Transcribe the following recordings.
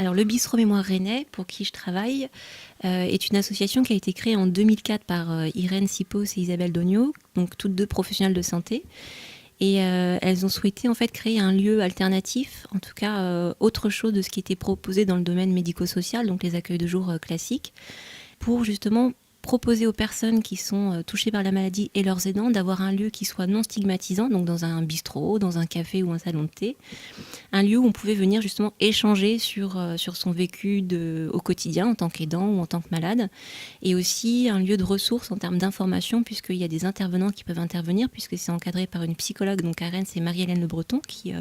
Alors, le Bistrot Mémoire Rennais, pour qui je travaille, est une association qui a été créée en 2004 par Irène Sipos et Isabelle Dogno, donc toutes deux professionnelles de santé. Et elles ont souhaité en fait créer un lieu alternatif, en tout cas autre chose de ce qui était proposé dans le domaine médico-social, donc les accueils de jour classiques, pour justement proposer aux personnes qui sont touchées par la maladie et leurs aidants d'avoir un lieu qui soit non stigmatisant, donc dans un bistrot, dans un café ou un salon de thé, un lieu où on pouvait venir justement échanger sur son vécu au quotidien en tant qu'aidant ou en tant que malade, et aussi un lieu de ressources en termes d'information, puisqu'il y a des intervenants qui peuvent intervenir, puisque c'est encadré par une psychologue, donc à Rennes, c'est Marie-Hélène Le Breton qui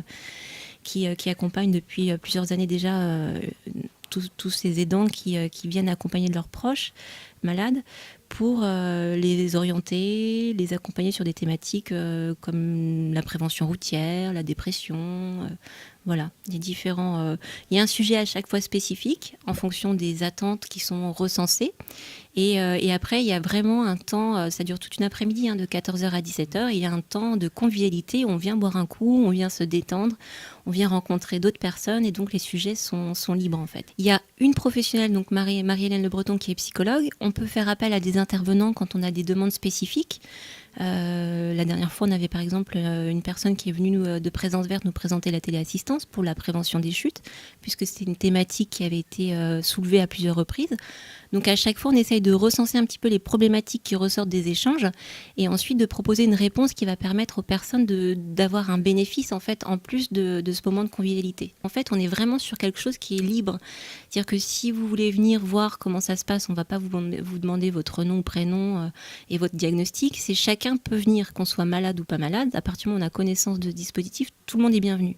accompagne depuis plusieurs années déjà tous ces aidants qui viennent accompagner de leurs proches malades pour les orienter, les accompagner sur des thématiques comme la prévention routière, la dépression. Voilà, il y a un sujet à chaque fois spécifique en fonction des attentes qui sont recensées. Et après, il y a vraiment un temps, ça dure toute une après-midi, de 14h à 17h. Il y a un temps de convivialité, on vient boire un coup, on vient se détendre, on vient rencontrer d'autres personnes et donc les sujets sont libres en fait. Il y a une professionnelle, donc Marie-Hélène Le Breton, qui est psychologue. On peut faire appel à des intervenants quand on a des demandes spécifiques. La dernière fois, on avait par exemple une personne qui est venue de Présence Verte nous présenter la téléassistance pour la prévention des chutes, puisque c'était une thématique qui avait été soulevée à plusieurs reprises. Donc à chaque fois, on essaye de recenser un petit peu les problématiques qui ressortent des échanges et ensuite de proposer une réponse qui va permettre aux personnes d'avoir un bénéfice en fait en plus de ce moment de convivialité. En fait, on est vraiment sur quelque chose qui est libre. C'est-à-dire que si vous voulez venir voir comment ça se passe, on ne va pas vous demander votre nom, prénom et votre diagnostic. C'est chacun peut venir, qu'on soit malade ou pas malade. À partir du moment où on a connaissance de ce dispositif, tout le monde est bienvenu.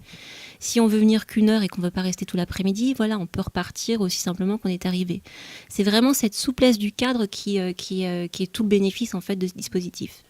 Si on veut venir qu'une heure et qu'on ne veut pas rester tout l'après-midi, voilà, on peut repartir aussi simplement qu'on est arrivé. C'est vraiment cette souplesse du cadre qui est tout le bénéfice en fait de ce dispositif.